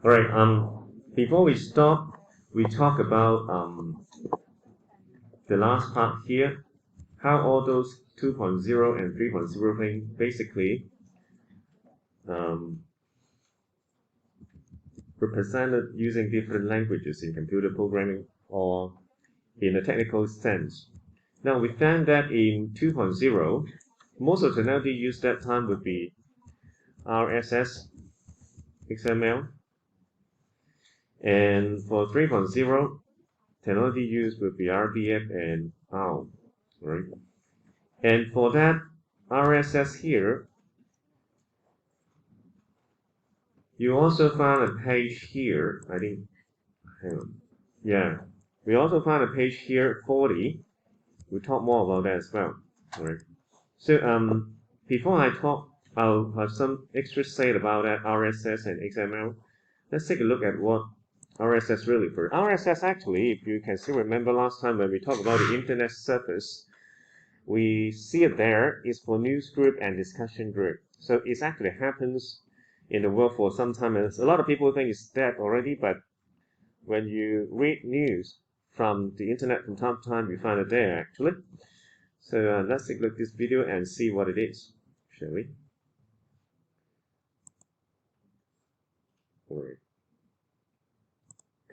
All right. Before we stop, we talk about the last part here, how all those 2.0 and 3.0 things basically represented using different languages in computer programming or in a technical sense. Now we found that in 2.0, most of the technology used that time would be RSS, XML, and for 3.0, technology used would be RDF and ARM, right? And for that RSS here, you also find a page here. Hang on. Yeah, we also find a page here 40. We'll talk more about that as well, right? So before I talk, I'll have some extra say about that RSS and XML. Let's take a look at what RSS really for. RSS actually, if you can still remember last time when we talked about the internet service, we see it there is for news group and discussion group. So it actually happens in the world for some time. And a lot of people think it's dead already, but when you read news from the internet from time to time, you find it there actually. So let's take a look at this video and see what it is, shall we? All right.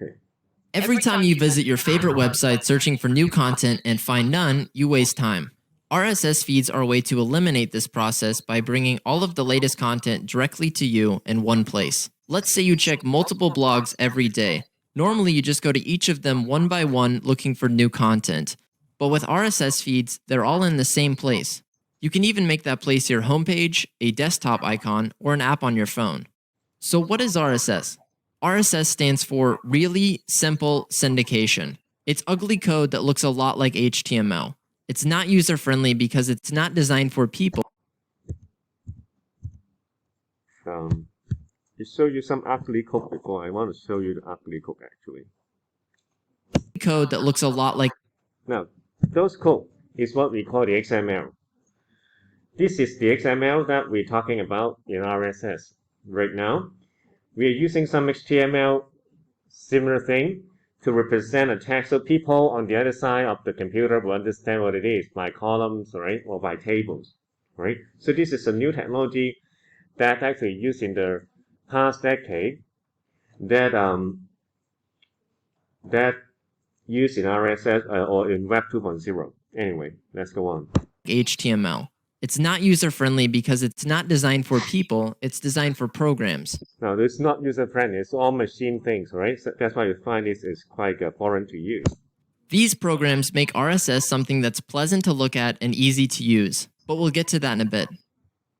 Okay. Every time you visit your favorite website searching for new content and find none, you waste time. RSS feeds are a way to eliminate this process by bringing all of the latest content directly to you in one place. Let's say you check multiple blogs every day. Normally, you just go to each of them one by one looking for new content. But with RSS feeds, they're all in the same place. You can even make that place your homepage, a desktop icon, or an app on your phone. So what is RSS? RSS stands for Really Simple Syndication. It's ugly code that looks a lot like HTML. It's not user-friendly because it's not designed for people. I showed you some ugly code before. I want to show you the ugly code actually. Code that looks a lot like. Now, those code is what we call the XML. This is the XML that we're talking about in RSS right now. We are using some HTML similar thing to represent a text, so people on the other side of the computer will understand what it is by columns, right, or by tables, right? So this is a new technology that actually used in the past decade that used in RSS or in Web 2.0. Anyway, let's go on. HTML. It's not user-friendly because it's not designed for people, it's designed for programs. Now, it's not user-friendly, it's all machine things, right? So that's why you find this is quite foreign to you. These programs make RSS something that's pleasant to look at and easy to use, but we'll get to that in a bit.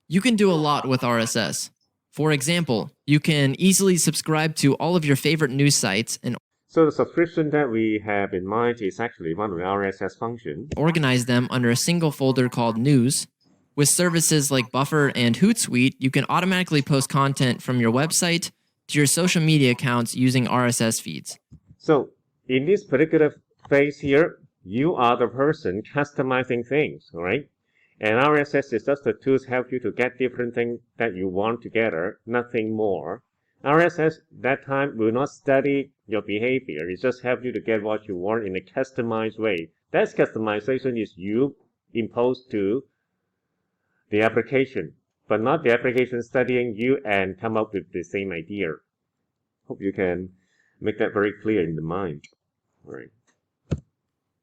You can do a lot with RSS. For example, you can easily subscribe to all of your favorite news sites and so the subscription that we have in mind is actually one of the RSS functions. Organize them under a single folder called News. With services like Buffer and Hootsuite, you can automatically post content from your website to your social media accounts using RSS feeds. So in this particular phase here, you are the person customizing things, right? And RSS is just the tools help you to get different things that you want together, nothing more. RSS that time will not study your behavior. It just helps you to get what you want in a customized way. That customization is you imposed to the application, but not the application studying you and come up with the same idea. Hope you can make that very clear in the mind. All right.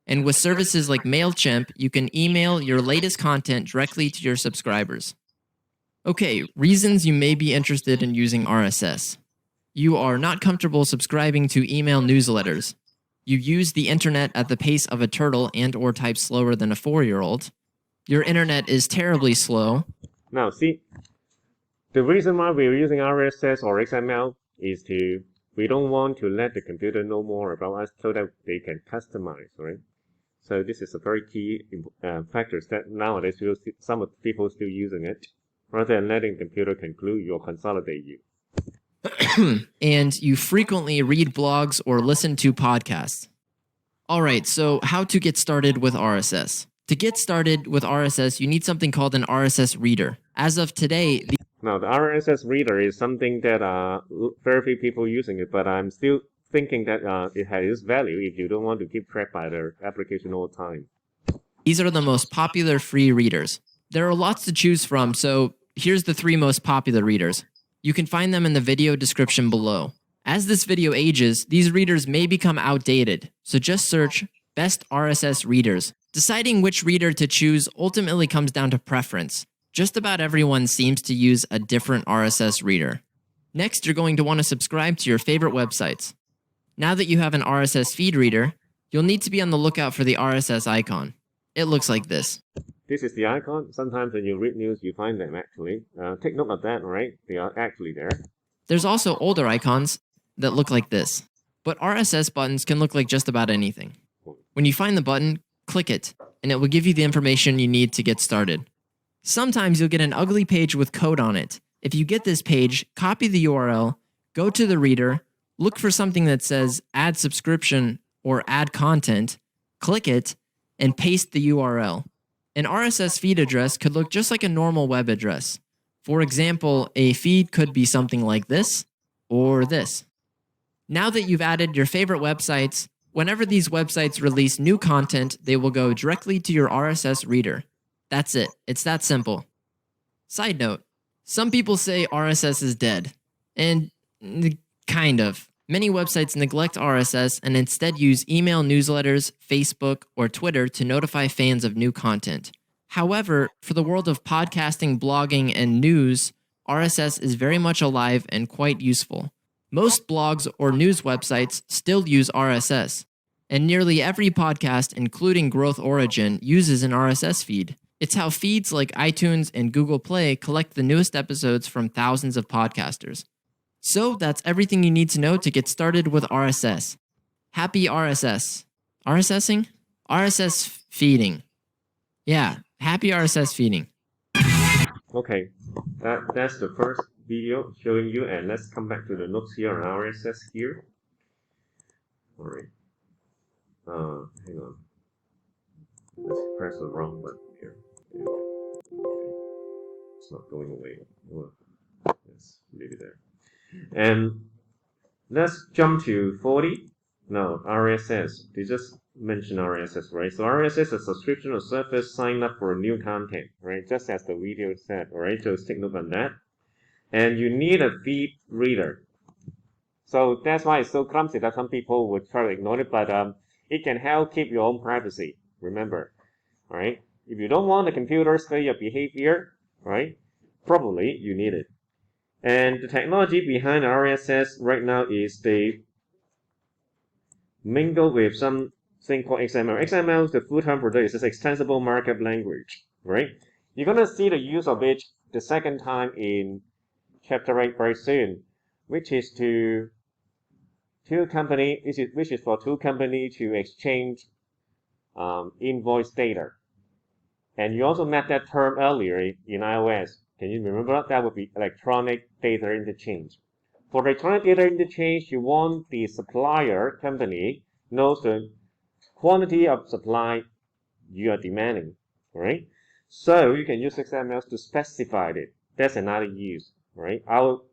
And with services like MailChimp, you can email your latest content directly to your subscribers. Okay, reasons you may be interested in using RSS. You are not comfortable subscribing to email newsletters. You use the internet at the pace of a turtle and/or type slower than a 4-year-old. Your internet is terribly slow. Now, see, the reason why we're using RSS or XML is we don't want to let the computer know more about us so that they can customize, right? So this is a very key factor that nowadays some of the people still using it, rather than letting the computer conclude or consolidate you. And you frequently read blogs or listen to podcasts. All right, so how to get started with RSS? To get started with RSS, you need something called an RSS reader. As of today, Now, the RSS reader is something that very few people using it, but I'm still thinking that it has value if you don't want to keep track by the application all the time. These are the most popular free readers. There are lots to choose from, so here's the 3 most popular readers. You can find them in the video description below. As this video ages, these readers may become outdated, so just search Best RSS Readers. Deciding which reader to choose ultimately comes down to preference. Just about everyone seems to use a different RSS reader. Next, you're going to want to subscribe to your favorite websites. Now that you have an RSS feed reader, you'll need to be on the lookout for the RSS icon. It looks like this. This is the icon. Sometimes when you read news, you find them actually. Take note of that, right? They are actually there. There's also older icons that look like this. But RSS buttons can look like just about anything. When you find the button, click it, and it will give you the information you need to get started. Sometimes you'll get an ugly page with code on it. If you get this page, copy the URL, go to the reader, look for something that says add subscription or add content, click it, and paste the URL. An RSS feed address could look just like a normal web address. For example, a feed could be something like this or this. Now that you've added your favorite websites, whenever these websites release new content, they will go directly to your RSS reader. That's it. It's that simple. Side note, some people say RSS is dead. And kind of. Many websites neglect RSS and instead use email newsletters, Facebook, or Twitter to notify fans of new content. However, for the world of podcasting, blogging, and news, RSS is very much alive and quite useful. Most blogs or news websites still use RSS, and nearly every podcast, including Growth Origin, uses an RSS feed. It's how feeds like iTunes and Google Play collect the newest episodes from thousands of podcasters. So that's everything you need to know to get started with RSS. Happy RSS. RSSing? RSS feeding. Yeah, happy RSS feeding. Okay, that's the first video showing you, and let's come back to the notes here on RSS here. Alright. Hang on. Let's press the wrong button here. Okay. It's not going away. Let's leave it there. And let's jump to 40. Now, RSS. They just mentioned RSS, right? So RSS is a subscription or service sign up for new content, right? Just as the video said, right? So take note on that. And you need a feed reader. So that's why it's so clumsy that some people would try to ignore it, but it can help keep your own privacy. Remember, right? If you don't want the computer to study your behavior, right? Probably you need it. And the technology behind RSS right now is they mingle with something called XML. XML, the full term for that, is just extensible markup language, right? You're gonna see the use of it the second time in chapter 8 very soon, which is for two companies to exchange invoice data. And you also met that term earlier in iOS. Can you remember? That would be electronic data interchange. For electronic data interchange, you want the supplier company knows the quantity of supply you are demanding, right? So you can use XML to specify it. That's another use, right? I'll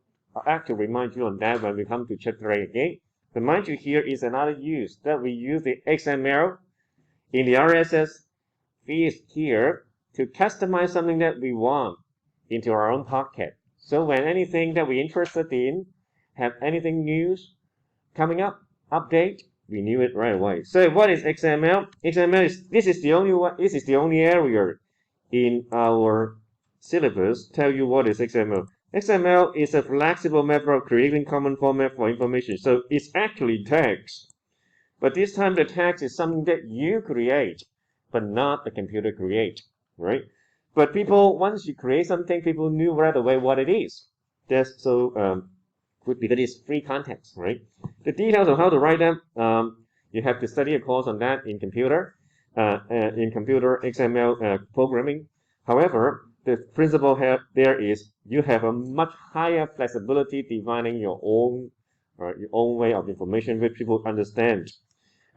actually remind you on that when we come to chapter 8 again. Remind you here is another use that we use the XML in the RSS feeds here to customize something that we want into our own pocket. So when anything that we're interested in, have anything news coming up, update, we knew it right away. So what is XML? XML this is the only area in our syllabus tell you what is XML. XML is a flexible method of creating common format for information. So it's actually text. But this time the text is something that you create, but not the computer create, right? But once you create something, people knew right away what it is. That's so good because it's free context, right? The details of how to write them, you have to study a course on that in computer XML programming. However, the principle there is you have a much higher flexibility defining your own way of information which people understand.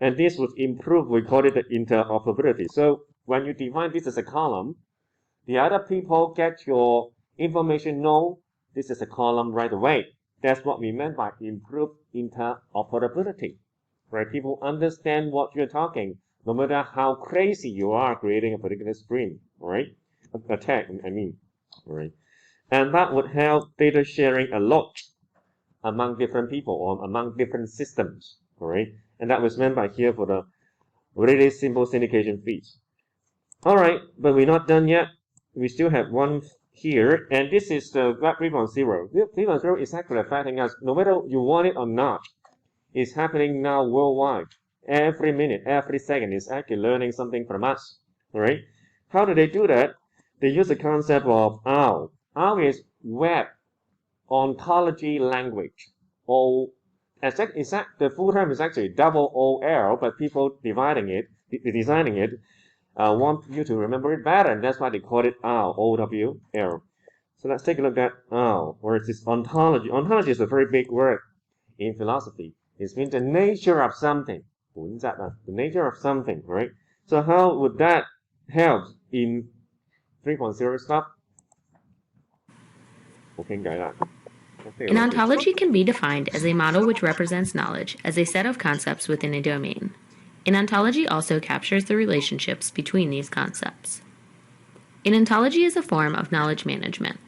And this would improve, we call it the interoperability. So when you define this as a column, the other people get your information, know This is a column right away. That's what we meant by improved interoperability. Right? People understand what you're talking, no matter how crazy you are creating a particular screen, right? A tag, I mean, right? And that would help data sharing a lot among different people or among different systems, right? And that was meant by here for the really simple syndication feeds. All right, but we're not done yet. We still have one here, and this is the Web 3.0. Web 3.0 is actually affecting us, no matter you want it or not. It's happening now worldwide. Every minute, every second is actually learning something from us, all right? How do they do that? They use the concept of OWL. OWL is Web Ontology Language. The full term is actually double OL, but people designing it, want you to remember it better, and that's why they call it OWL, O-W-L. So let's take a look at OWL, where it is ontology. Ontology is a very big word in philosophy. It means the nature of something. The nature of something, right? So how would that help in 3.0 stuff? An ontology can be defined as a model which represents knowledge as a set of concepts within a domain. An ontology also captures the relationships between these concepts. An ontology is a form of knowledge management.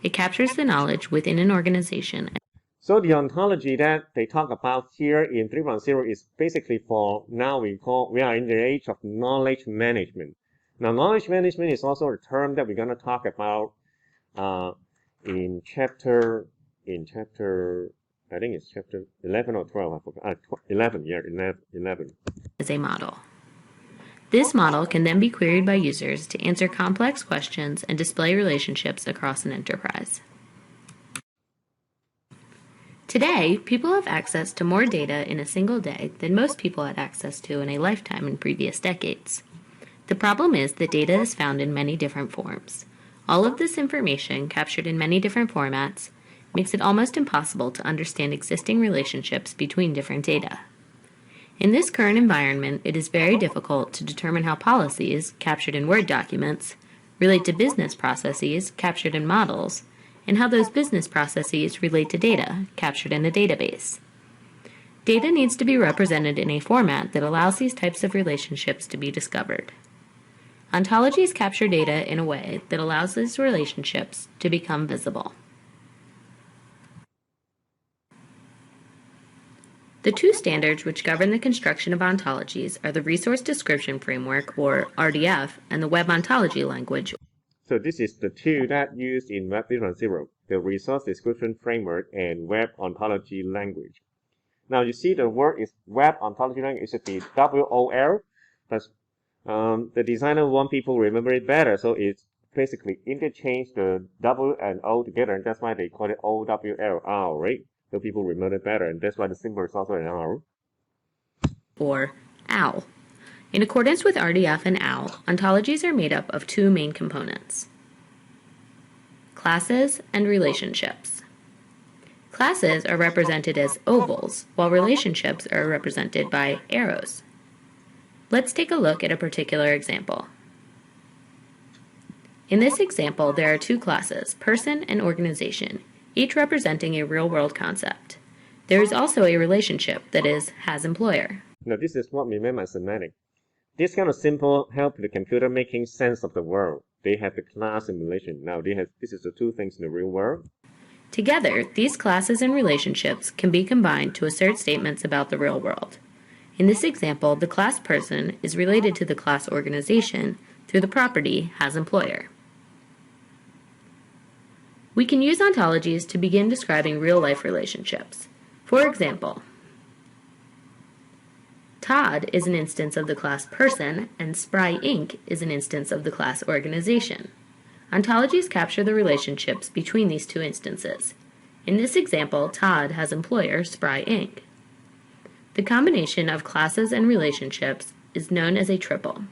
It captures the knowledge within an organization. So the ontology that they talk about here in 3.0 is basically for now we are in the age of knowledge management. Now knowledge management is also a term that we're going to talk about in chapter I think it's chapter 11 or 12, I forgot. 11, yeah, 11. As a model. This model can then be queried by users to answer complex questions and display relationships across an enterprise. Today, people have access to more data in a single day than most people had access to in a lifetime in previous decades. The problem is that data is found in many different forms. All of this information, captured in many different formats, makes it almost impossible to understand existing relationships between different data. In this current environment, it is very difficult to determine how policies, captured in Word documents, relate to business processes, captured in models, and how those business processes relate to data, captured in a database. Data needs to be represented in a format that allows these types of relationships to be discovered. Ontologies capture data in a way that allows these relationships to become visible. The two standards which govern the construction of ontologies are the Resource Description Framework, or RDF, and the Web Ontology Language. So this is the two that used in Web 3.0, the Resource Description Framework and Web Ontology Language. Now you see the word is Web Ontology Language, it should be WOL, but the designer want people to remember it better, so it's basically interchange the W and O together, and that's why they call it OWL, right? So people remember it better, and that's why the symbol is also an R. Or OWL. In accordance with RDF and OWL, ontologies are made up of two main components: classes and relationships. Classes are represented as ovals, while relationships are represented by arrows. Let's take a look at a particular example. In this example, there are two classes, person and organization, each representing a real-world concept. There is also a relationship, that is, has employer. Now this is what we meant by semantic. This kind of symbol help the computer making sense of the world. They have the class and relation. Now this is the two things in the real world. Together, these classes and relationships can be combined to assert statements about the real world. In this example, the class person is related to the class organization through the property has employer. We can use ontologies to begin describing real-life relationships. For example, Todd is an instance of the class person, and Spry Inc. is an instance of the class organization. Ontologies capture the relationships between these two instances. In this example, Todd has employer Spry Inc. The combination of classes and relationships is known as a triple.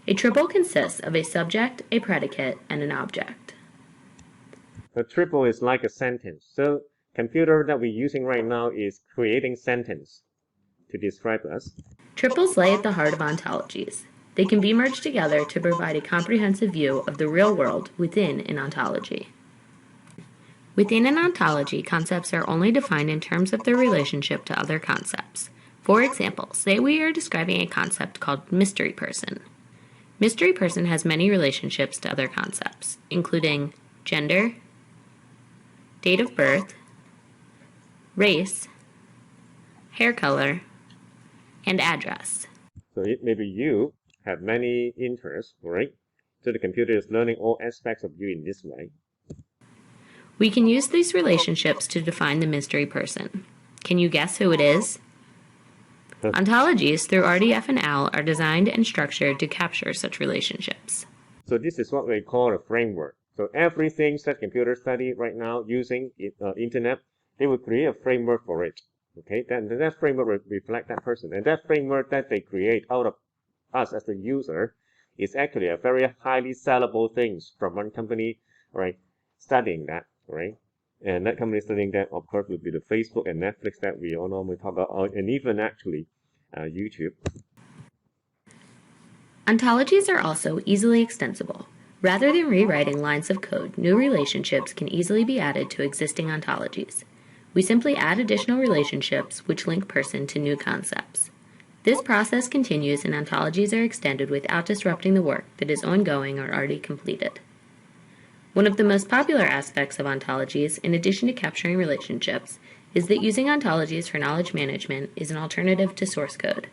A triple consists of a subject, a predicate, and an object. A triple is like a sentence. So computer that we're using right now is creating sentence to describe us. Triples lay at the heart of ontologies. They can be merged together to provide a comprehensive view of the real world within an ontology. Within an ontology, concepts are only defined in terms of their relationship to other concepts. For example, say we are describing a concept called mystery person. Mystery person has many relationships to other concepts, including gender, date of birth, race, hair color, and address. So it maybe you have many interests, right? So the computer is learning all aspects of you in this way. We can use these relationships to define the mystery person. Can you guess who it is? Ontologies through RDF and AL are designed and structured to capture such relationships. So this is what we call a framework. So everything that computer study right now using internet, they will create a framework for it. Okay, then that framework will reflect that person, and that framework that they create out of us as the user is actually a very highly sellable thing from one company, right? Studying that, right? And that company studying that, of course, would be the Facebook and Netflix that we all normally talk about, and even actually YouTube. Ontologies are also easily extensible. Rather than rewriting lines of code, new relationships can easily be added to existing ontologies. We simply add additional relationships which link person to new concepts. This process continues and ontologies are extended without disrupting the work that is ongoing or already completed. One of the most popular aspects of ontologies, in addition to capturing relationships, is that using ontologies for knowledge management is an alternative to source code.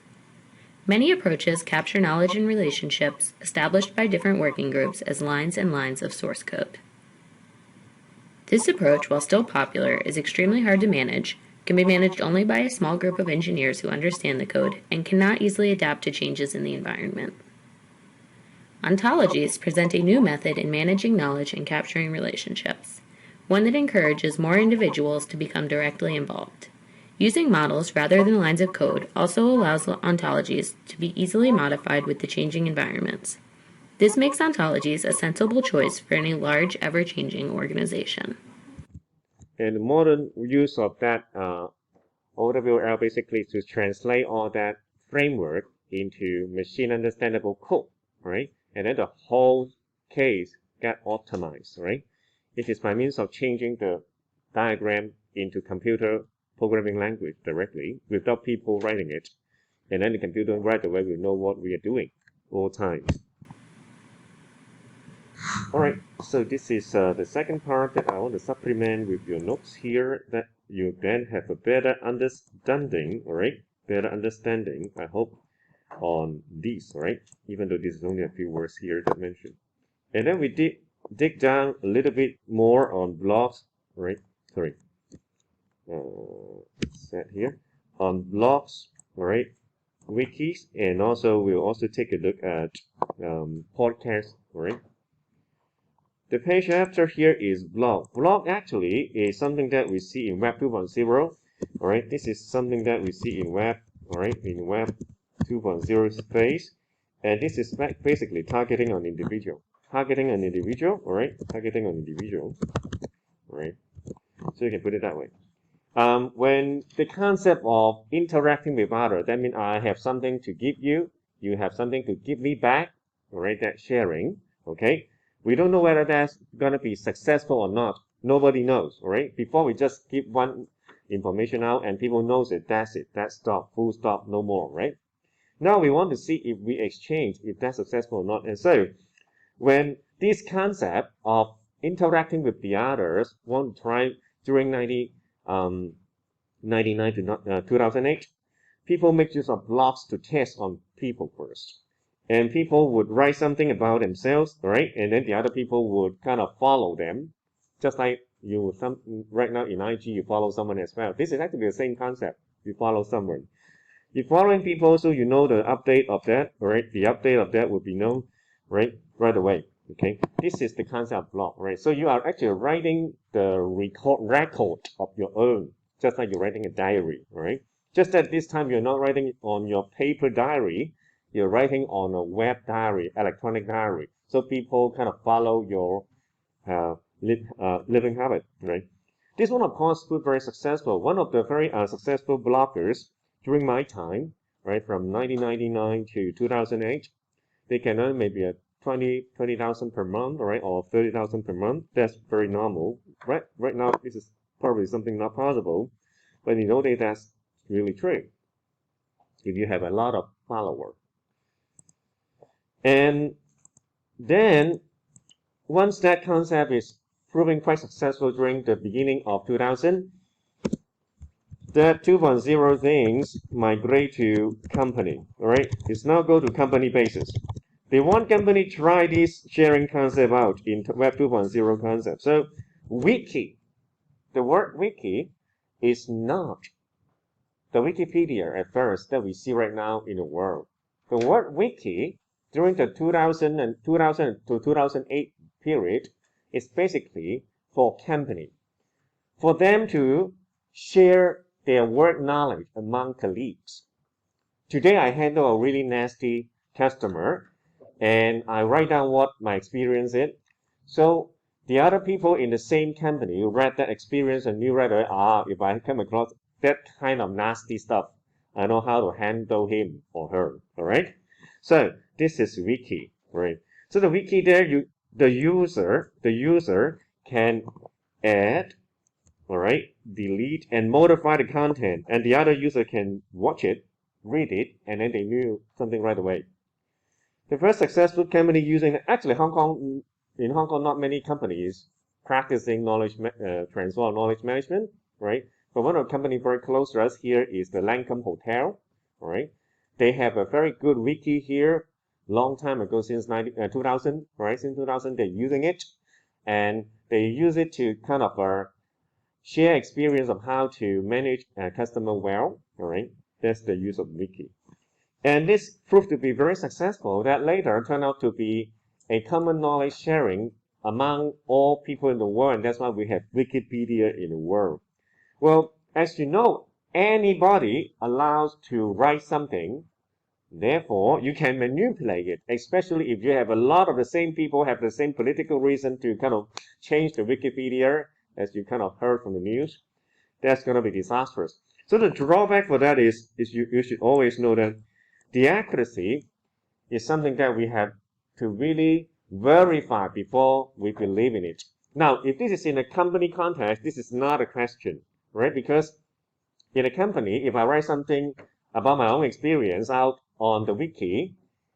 Many approaches capture knowledge and relationships established by different working groups as lines and lines of source code. This approach, while still popular, is extremely hard to manage, can be managed only by a small group of engineers who understand the code, and cannot easily adapt to changes in the environment. Ontologies present a new method in managing knowledge and capturing relationships, one that encourages more individuals to become directly involved. Using models rather than lines of code also allows ontologies to be easily modified with the changing environments. This makes ontologies a sensible choice for any large, ever-changing organization. And the modern use of that OWL basically to translate all that framework into machine understandable code, right? And then the whole case get optimized, right? It is by means of changing the diagram into computer programming language directly without people writing it. And then the computer right away will know what we are doing all time. Alright, so this is the second part that I want to supplement with your notes here that you then have a better understanding, alright? Better understanding, I hope, on these, right? Even though this is only a few words here that mentioned. And then we dig down a little bit more on blogs, right? Sorry. Set here. On blogs, alright? Wikis, and also we'll also take a look at podcasts, alright? The page after here is blog. Blog actually is something that we see in Web 2.0. Alright, this is something that we see in Web, alright, in Web 2.0 space. And this is basically targeting on individual. Targeting on individual, alright, targeting on individual. Alright, so you can put it that way. When the concept of interacting with others, that means I have something to give you, you have something to give me back, alright, that sharing, okay? We don't know whether that's going to be successful or not. Nobody knows, alright? Before we just give one information out and people knows it, that's stop, full stop, no more, right? Now we want to see if we exchange, if that's successful or not. And so, when this concept of interacting with the others want to try during 1999 to 2008, people make use of blogs to test on people first. And people would write something about themselves, right? And then the other people would kind of follow them. Just like you right now in IG, you follow someone as well. This is actually the same concept. You follow someone. You're following people, so you know the update of that, right? The update of that will be known, right away. Okay, this is the concept of blog, right? So you are actually writing the record of your own, just like you're writing a diary, right? Just that this time you're not writing it on your paper diary, you're writing on a web diary, electronic diary. So people kind of follow your living habit, right? This one, of course, was very successful. One of the very successful bloggers during my time, right, from 1999 to 2008, they can earn maybe a 20,000 per month, right, or 30,000 per month. That's very normal. Right now, this is probably something not possible, but in old days, that's really true. If you have a lot of followers, and then once that concept is proving quite successful during the beginning of 2000, that 2.0 things migrate to company, all right? It's now go to company basis. They want company to try this sharing concept out in Web 2.0 concept. So wiki, the word wiki is not the Wikipedia at first that we see right now in the world. The word wiki during the 2000 to 2008 period is basically for company, for them to share their work knowledge among colleagues. Today I handle a really nasty customer and I write down what my experience is. So the other people in the same company read that experience and knew right away, if I come across that kind of nasty stuff, I know how to handle him or her, all right? So this is wiki, right? So the wiki there, the user can add, all right, delete and modify the content, and the other user can watch it, read it, and then they knew something right away. The first successful company using, actually in Hong Kong, not many companies practicing transfer of knowledge management, right? But one of the companies very close to us here is the Lancome Hotel, all right? They have a very good wiki here, long time ago, since 2000, right? Since 2000, they're using it, and they use it to kind of share experience of how to manage a customer well, all right? That's the use of wiki. And this proved to be very successful, that later turned out to be a common knowledge sharing among all people in the world, and that's why we have Wikipedia in the world. Well, as you know, anybody allows to write something, therefore you can manipulate it, especially if you have a lot of the same people have the same political reason to kind of change the Wikipedia, as you kind of heard from the news. That's going to be disastrous. So the drawback for that is you should always know that the accuracy is something that we have to really verify before we believe in it. Now, if this is in a company context, this is not a question, right? Because in a company, if I write something about my own experience out on the wiki,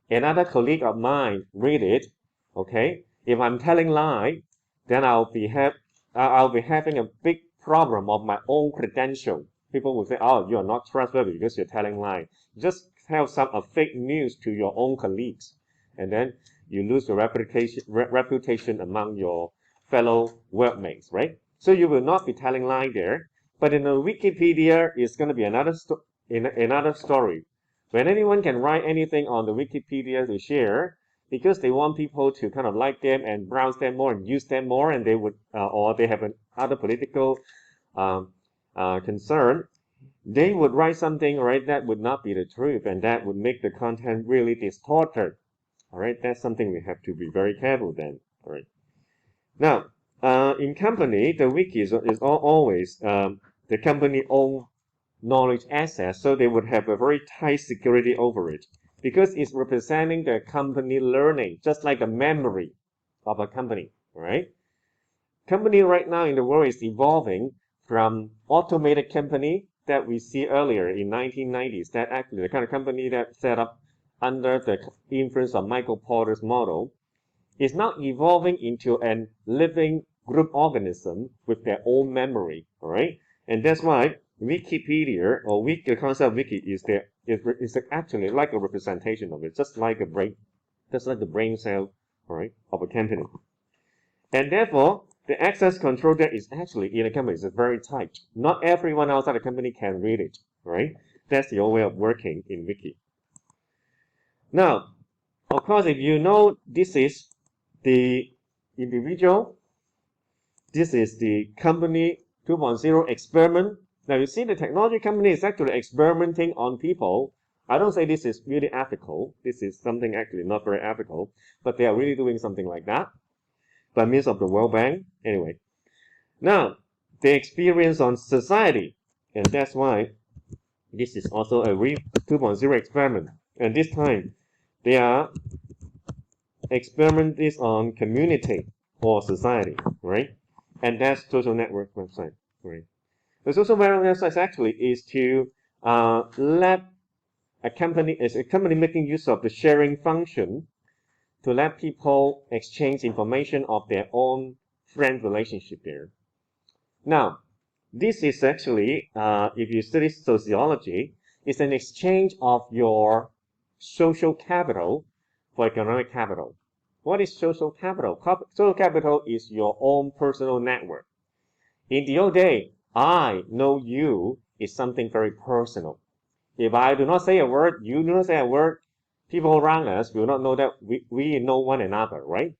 another colleague of mine read it, okay? If I'm telling lie, then I'll be having a big problem of my own credential. People will say, oh, you're not trustworthy because you're telling lie. Just tell some fake news to your own colleagues, and then you lose your reputation among your fellow workmates, right? So you will not be telling lie there. But in a Wikipedia, it's going to be another story. When anyone can write anything on the Wikipedia to share, because they want people to kind of like them and browse them more and use them more, and they would, or they have other political concern, they would write something, right, that would not be the truth, and that would make the content really distorted. All right, that's something we have to be very careful then. All right. Now, in company, the wiki is always the company own knowledge assets, so they would have a very tight security over it because it's representing the company learning, just like the memory of a company. All right. Company right now in the world is evolving from automated company that we see earlier in 1990s, that actually the kind of company that set up under the influence of Michael Porter's model, is now evolving into a living group organism with their own memory, all right? And that's why Wikipedia, or the concept of wiki is actually like a representation of it, just like the brain cell, all right, of a company. And therefore, the access control that is actually in a company is very tight. Not everyone outside the company can read it, right? That's the old way of working in Wiki. Now, of course, if you know this is the individual, this is the company 2.0 experiment. Now, you see the technology company is actually experimenting on people. I don't say this is really ethical. This is something actually not very ethical, but they are really doing something like that by means of the World Bank. Anyway, now the experience on society, and that's why this is also a 2.0 experiment. And this time, they are experiment this on community or society, right? And that's social network website, right? The social network website actually is to let a company making use of the sharing function to let people exchange information of their own friend relationship there. Now, this is actually, if you study sociology, it's an exchange of your social capital for economic capital. What is social capital? Social capital is your own personal network. In the old day, I know you is something very personal. If I do not say a word, you do not say a word, people around us will not know that we know one another, right?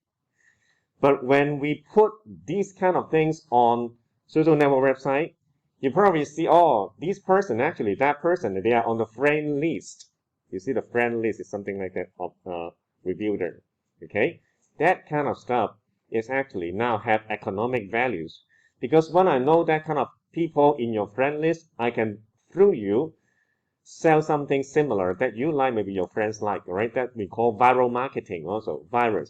But when we put these kind of things on social network website, you probably see, oh, this person, actually, that person, they are on the friend list. You see the friend list is something like that of reviewed there, okay? That kind of stuff is actually now have economic values. Because when I know that kind of people in your friend list, I can, through you, sell something similar that you like, maybe your friends like, right? That we call viral marketing also, viral,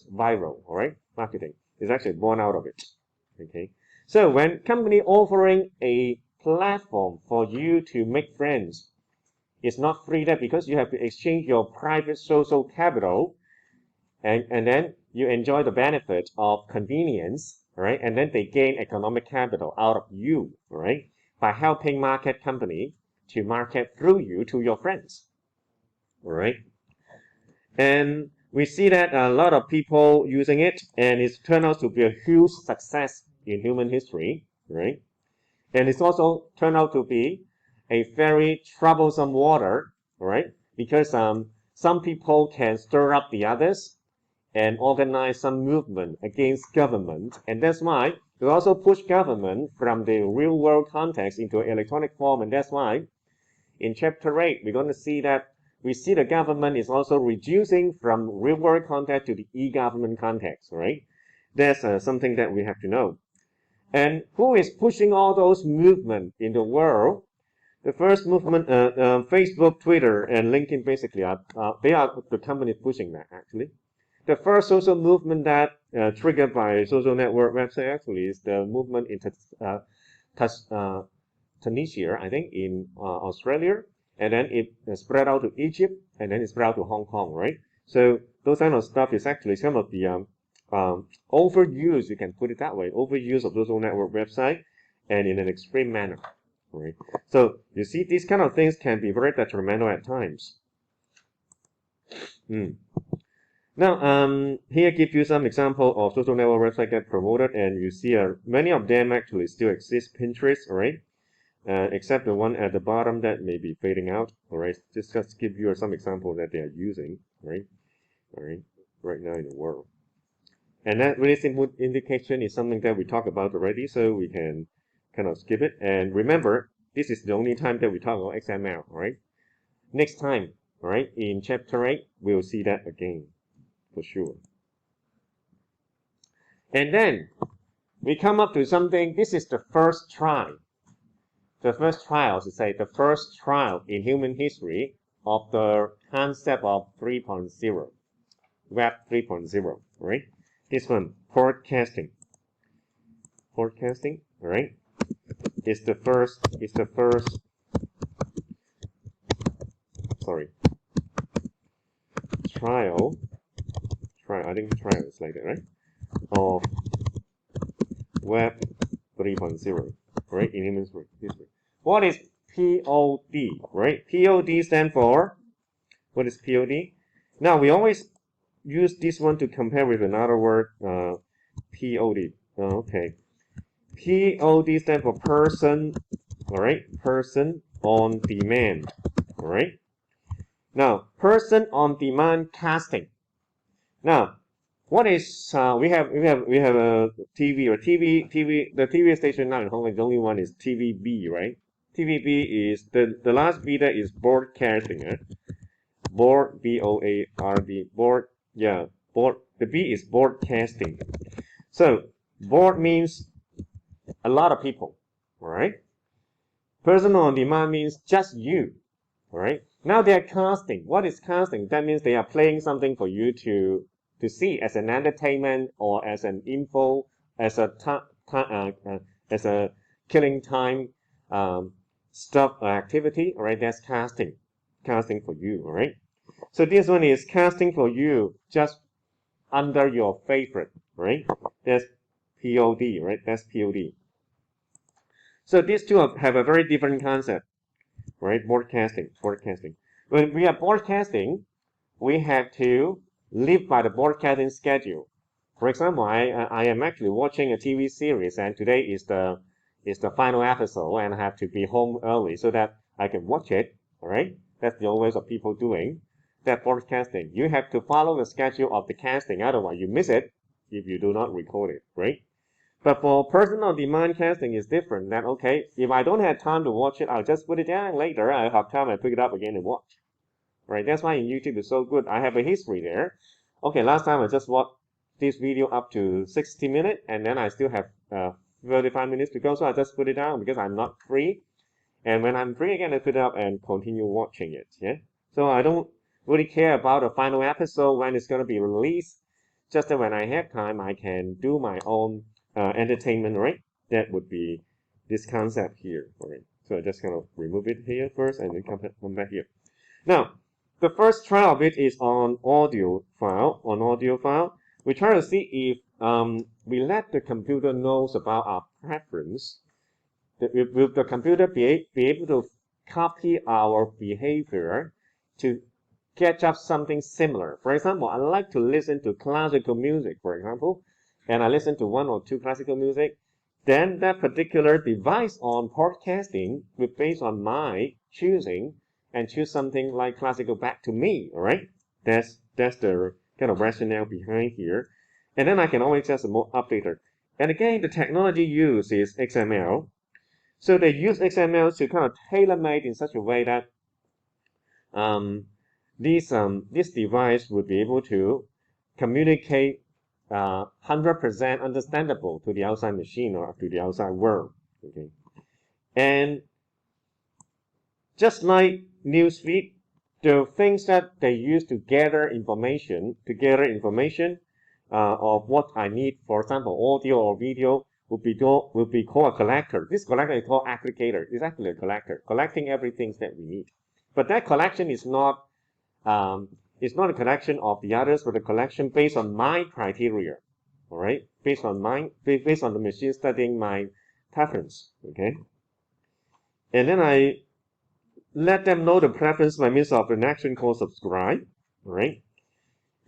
all right? Marketing is actually born out of it, okay? So when company offering a platform for you to make friends, it's not free that because you have to exchange your private social capital and then you enjoy the benefit of convenience, right? And then they gain economic capital out of you, right? By helping market company to market through you to your friends, all right? And we see that a lot of people using it, and it's turned out to be a huge success in human history, right? And it's also turned out to be a very troublesome water, right? Because some people can stir up the others and organize some movement against government, and that's why we also push government from the real world context into electronic form, and that's why in chapter 8 we're going to see that we see the government is also reducing from real world context to the e-government context, right? That's something that we have to know. And who is pushing all those movements in the world? The first movement, Facebook, Twitter, and LinkedIn basically they are the companies pushing that actually. The first social movement that triggered by social network website actually is the movement in Tunisia, I think, in Australia, and then it spread out to Egypt, and then it spread out to Hong Kong, right? So those kind of stuff is actually some of the overuse, you can put it that way, overuse of social network website, and in an extreme manner, right? So you see, these kind of things can be very detrimental at times. Now, here give you some example of social network website get promoted, and you see many of them actually still exist. Pinterest, all right, except the one at the bottom that may be fading out. All right, just give you some example that they are using, right now in the world. And that really simple indication is something that we talked about already, so we can kind of skip it. And remember, this is the only time that we talk about XML, all right? Next time, all right, in chapter 8, we'll see that again. For sure. And then we come up to something. This is the first trial. The first trial, to say, the first trial in human history of the concept of 3.0, Web 3.0, right? This one, podcasting. Podcasting, right? Is the first. Sorry. Trial. I think trial is like that, right? Of Web 3.0, right? In human history. What is POD, right? POD stands for, what is POD? Now, we always use this one to compare with another word, POD. Okay. POD stands for person, all right? Person on demand, all right? Now, person on demand casting. Now, what is we have a TV or TV the TV station now in Hong Kong, the only one is TVB, right? TVB is the last B that is broadcasting, board, BOARD, board, yeah, board. The B is broadcasting. So board means a lot of people, all right? Personal on demand means just you, all right? Now they are casting. What is casting? That means they are playing something for you to to see as an entertainment or as an info, as a as a killing time stuff activity, all right? That's casting for you, all right? So this one is casting for you just under your favorite, right? That's POD, right? That's POD. So these two have a very different concept, right? Broadcasting. When we are broadcasting, we have to live by the broadcasting schedule. For example, I am actually watching a TV series, and today is the final episode, and I have to be home early so that I can watch it. All right, that's the always of people doing that broadcasting. You have to follow the schedule of the casting, otherwise you miss it if you do not record it, right? But for personal demand casting is different. That okay, if I don't have time to watch it, I'll just put it down later. I have time, I pick it up again and watch. Right? That's why in YouTube is so good. I have a history there. Okay, last time I just watched this video up to 60 minutes, and then I still have 35 minutes to go, so I just put it down because I'm not free. And when I'm free again, I put it up and continue watching it. Yeah. So I don't really care about the final episode when it's going to be released. Just that when I have time, I can do my own entertainment, right? That would be this concept here, right? So I just kind of remove it here first and then come back here. Now, the first trial of it is on audio file. We try to see if we let the computer knows about our preference. Will the computer be able to copy our behavior to catch up something similar? For example, I like to listen to classical music, for example, and I listen to one or two classical music. Then that particular device on podcasting will based on my choosing and choose something like classical back to me, all right? That's the kind of rationale behind here. And then I can always just update it. And again, the technology used is XML. So they use XML to kind of tailor-made in such a way that this device would be able to communicate 100% understandable to the outside machine or to the outside world. Okay, and just like newsfeed, the things that they use to gather information, of what I need, for example, audio or video, will be called a collector. This collector is called aggregator. It's actually a collector, collecting everything that we need. But that collection is not a collection of the others, but a collection based on my criteria. All right, based on the machine studying my preference. Okay, and then I let them know the preference by means of an action called subscribe. All right,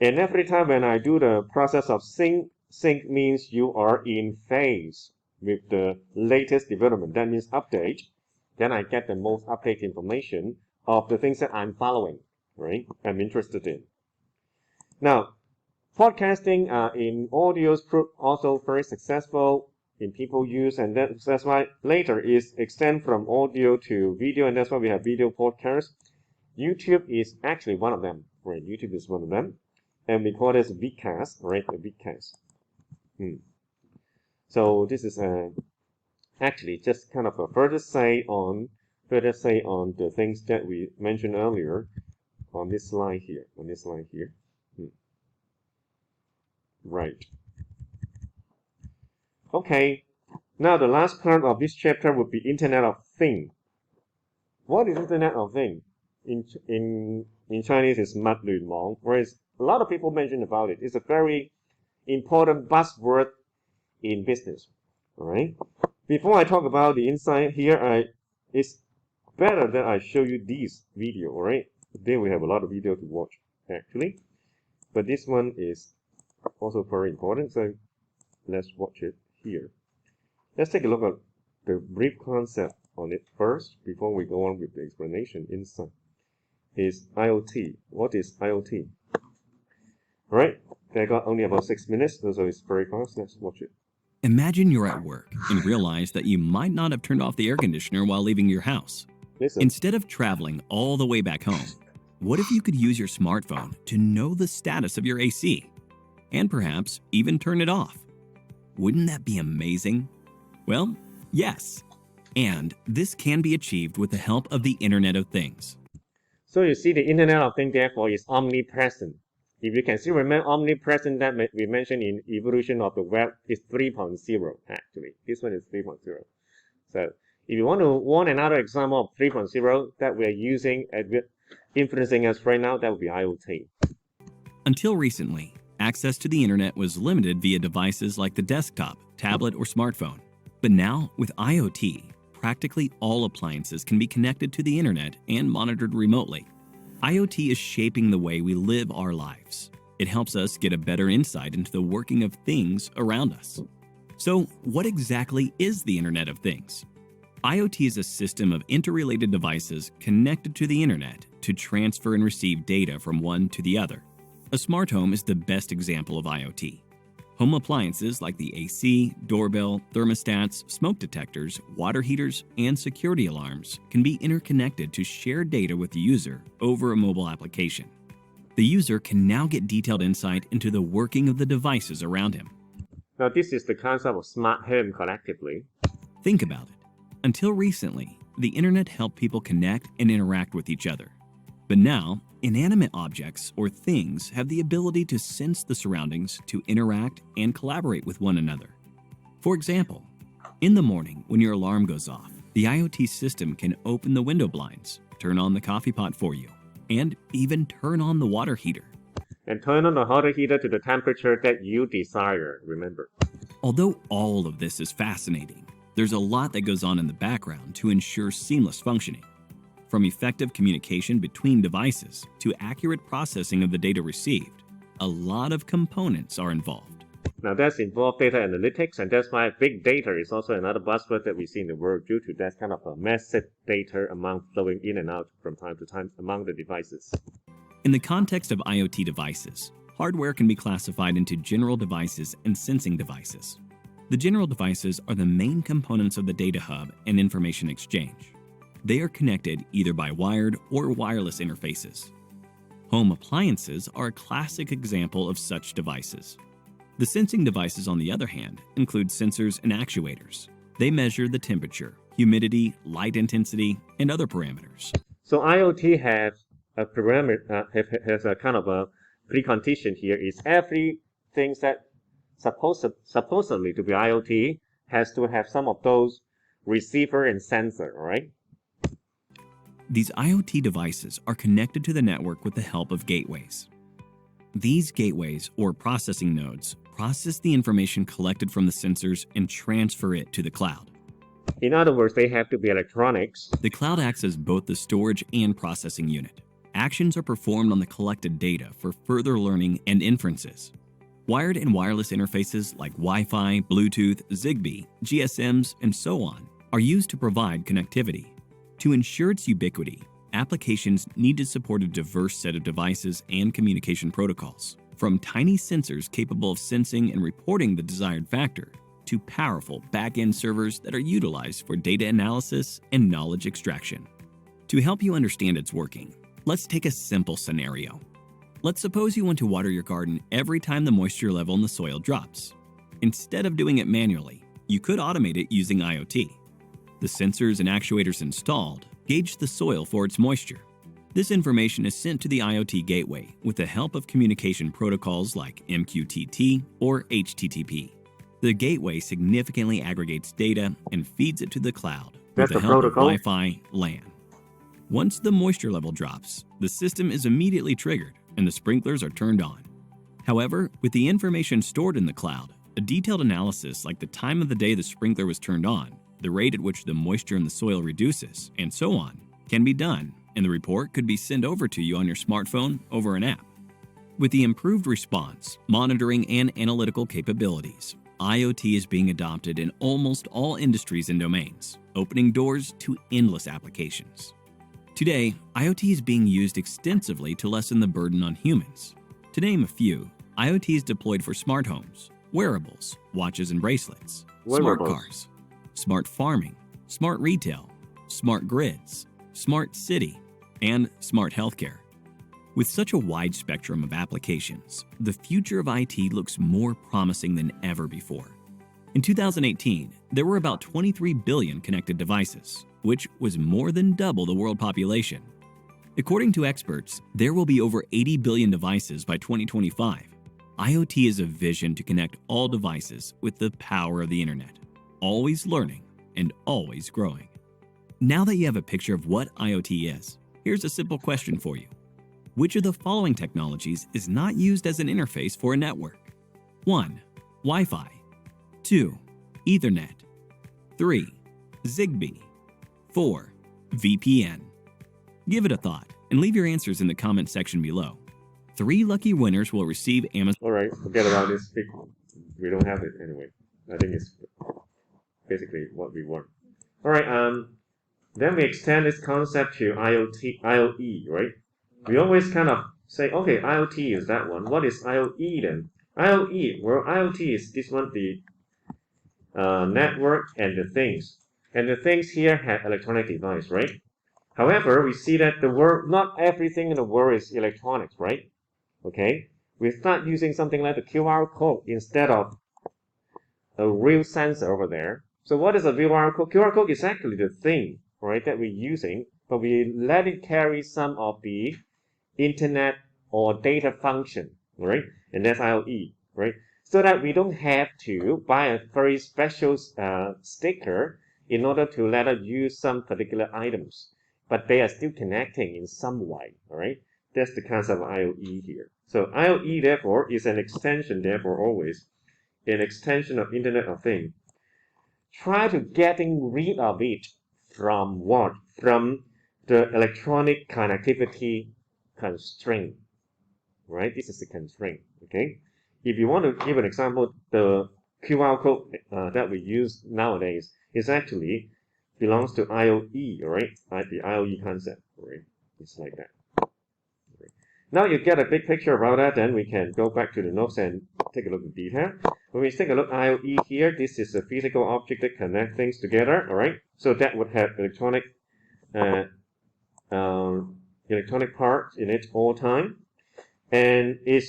and every time when I do the process of sync means you are in phase with the latest development. That means update. Then I get the most updated information of the things that I'm following, right? I'm interested in. Now, podcasting in audio is also very successful in people use, and that's why later is extend from audio to video, and that's why we have video podcasts. YouTube is actually one of them, right? YouTube is one of them, and we call this vidcast, right? A vidcast. So this is actually just kind of a further say on the things that we mentioned earlier on this slide here. Right. Okay. Now the last part of this chapter would be Internet of Things. What is Internet of Things? In Chinese, it's 物聯網, whereas a lot of people mention about it. It's a very important buzzword in business. All right. Before I talk about the inside here, it's better that I show you this video. All right. Today we have a lot of video to watch actually, but this one is also very important. So let's watch it here. Let's take a look at the brief concept on it first before we go on with the explanation inside. Is IoT. What is IoT? All right. I got only about 6 minutes, so it's very fast. Let's watch it. Imagine you're at work and realize that you might not have turned off the air conditioner while leaving your house. Listen. Instead of traveling all the way back home, what if you could use your smartphone to know the status of your AC and perhaps even turn it off? Wouldn't that be amazing? Well, yes. And this can be achieved with the help of the Internet of Things. So you see, the Internet of Things, therefore, is omnipresent if you can still remember omnipresent that we mentioned in evolution of the web is 3.0 actually. This one is 3.0. So if you want another example of 3.0 that we're using and influencing us right now, that would be IoT. Until recently, access to the internet was limited via devices like the desktop, tablet, or smartphone. But now, with IoT, practically all appliances can be connected to the internet and monitored remotely. IoT is shaping the way we live our lives. It helps us get a better insight into the working of things around us. So, what exactly is the Internet of Things? IoT is a system of interrelated devices connected to the internet to transfer and receive data from one to the other. A smart home is the best example of IoT. Home appliances like the AC, doorbell, thermostats, smoke detectors, water heaters, and security alarms can be interconnected to share data with the user over a mobile application. The user can now get detailed insight into the working of the devices around him. Now this is the concept of smart home collectively. Think about it. Until recently, the internet helped people connect and interact with each other. But now, inanimate objects or things have the ability to sense the surroundings, to interact and collaborate with one another. For example, in the morning when your alarm goes off, the IoT system can open the window blinds, turn on the coffee pot for you, and even turn on the water heater. And turn on the water heater to the temperature that you desire, remember. Although all of this is fascinating, there's a lot that goes on in the background to ensure seamless functioning. From effective communication between devices to accurate processing of the data received, a lot of components are involved. Now that's involved data analytics, and that's why big data is also another buzzword that we see in the world due to that kind of a massive data amount flowing in and out from time to time among the devices. In the context of IoT devices, hardware can be classified into general devices and sensing devices. The general devices are the main components of the data hub and information exchange. They are connected either by wired or wireless interfaces. Home appliances are a classic example of such devices. The sensing devices, on the other hand, include sensors and actuators. They measure the temperature, humidity, light intensity, and other parameters. So IoT has a parameter, has a kind of a precondition here is everything that supposedly to be IoT has to have some of those receiver and sensor, right? These IoT devices are connected to the network with the help of gateways. These gateways, or processing nodes, process the information collected from the sensors and transfer it to the cloud. In other words, they have to be electronics. The cloud acts as both the storage and processing unit. Actions are performed on the collected data for further learning and inferences. Wired and wireless interfaces like Wi-Fi, Bluetooth, Zigbee, GSMs, and so on are used to provide connectivity. To ensure its ubiquity, applications need to support a diverse set of devices and communication protocols, from tiny sensors capable of sensing and reporting the desired factor to powerful back-end servers that are utilized for data analysis and knowledge extraction. To help you understand its working, let's take a simple scenario. Let's suppose you want to water your garden every time the moisture level in the soil drops. Instead of doing it manually, you could automate it using IoT. The sensors and actuators installed gauge the soil for its moisture. This information is sent to the IoT gateway with the help of communication protocols like MQTT or HTTP. The gateway significantly aggregates data and feeds it to the cloud with the help of Wi-Fi LAN. Once the moisture level drops, the system is immediately triggered and the sprinklers are turned on. However, with the information stored in the cloud, a detailed analysis like the time of the day the sprinkler was turned on, the rate at which the moisture in the soil reduces, and so on, can be done, and the report could be sent over to you on your smartphone over an app. With the improved response, monitoring, and analytical capabilities, IoT is being adopted in almost all industries and domains, opening doors to endless applications. Today, IoT is being used extensively to lessen the burden on humans. To name a few, IoT is deployed for smart homes, wearables, watches and bracelets, smart cars, smart farming, smart retail, smart grids, smart city, and smart healthcare. With such a wide spectrum of applications, the future of IT looks more promising than ever before. In 2018, there were about 23 billion connected devices, which was more than double the world population. According to experts, there will be over 80 billion devices by 2025. IoT is a vision to connect all devices with the power of the internet, always learning and always growing. Now that you have a picture of what IoT is, here's a simple question for you. Which of the following technologies is not used as an interface for a network? 1. Wi-Fi. 2. Ethernet. 3. Zigbee. 4. VPN. Give it a thought and leave your answers in the comment section below. 3 lucky winners will receive Amazon. Alright, forget about this. We don't have it anyway. I think it's basically what we want. Alright, then we extend this concept to IoE, right? We always kind of say, okay, IoT is that one. What is IoE then? IoE, well, IoT is this one, the network and the things. And the things here have electronic device, right? However, we see that the world, not everything in the world is electronics, right? Okay? We start using something like the QR code instead of a real sensor over there. So what is a QR code? QR code is actually the thing, right, that we're using, but we let it carry some of the internet or data function, right? And that's IoE, right? So that we don't have to buy a very special sticker in order to let us use some particular items, but they are still connecting in some way, all right? That's the concept of IoE here. So IoE, therefore, is an extension, therefore, always an extension of Internet of Things. Try to getting rid of it from what? From the electronic connectivity constraint, right? This is the constraint, okay? If you want to give an example, the QR code that we use nowadays is actually belongs to IoE, right? The IoE concept, right? It's like that. Right. Now you get a big picture about that, then we can go back to the notes and take a look in detail. When we take a look at IoE here, this is a physical object that connects things together, all right? So that would have electronic parts in it all time, and it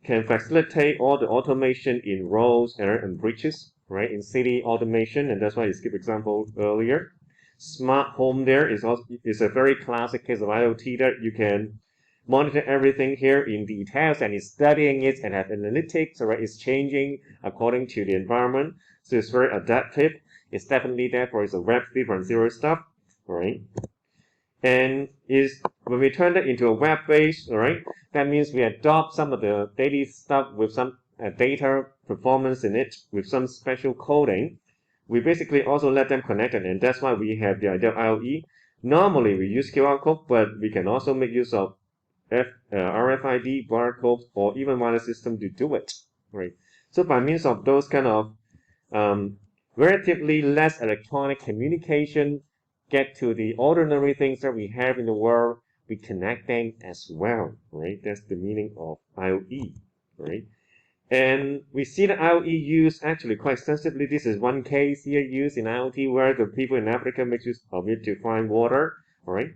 can facilitate all the automation in roads and bridges, right? In city automation, and that's why I skipped example earlier. Smart home there is a very classic case of IoT that you can monitor everything here in details and is studying it and have analytics, right? It's changing according to the environment, so it's very adaptive. It's definitely therefore it's a Web 3.0 stuff, right? And when we turn that into a web-based, all right, that means we adopt some of the daily stuff with some data performance in it with some special coding. We basically also let them connect it, and that's why we have the idea of IoE. Normally we use QR code, but we can also make use of RFID, barcodes, or even wireless system to do it, right? So by means of those kind of relatively less electronic communication, get to the ordinary things that we have in the world, we connect them as well, right? That's the meaning of IoE, right? And we see the IoE used actually quite extensively. This is one case here used in IoT where the people in Africa make use of it to find water, all right?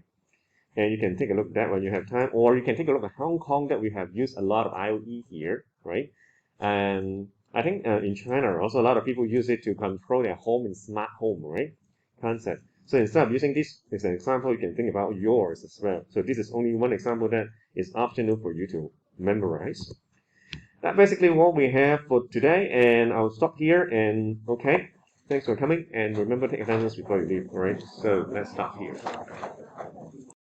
And you can take a look at that when you have time, or you can take a look at Hong Kong that we have used a lot of IoE here, right? And I think in China also a lot of people use it to control their home in smart home, right? Concept. So instead of using this as an example, you can think about yours as well. So this is only one example that is optional for you to memorize. That's basically what we have for today, and I'll stop here. And okay, thanks for coming, and remember to take attendance before you leave. All right, so let's stop here.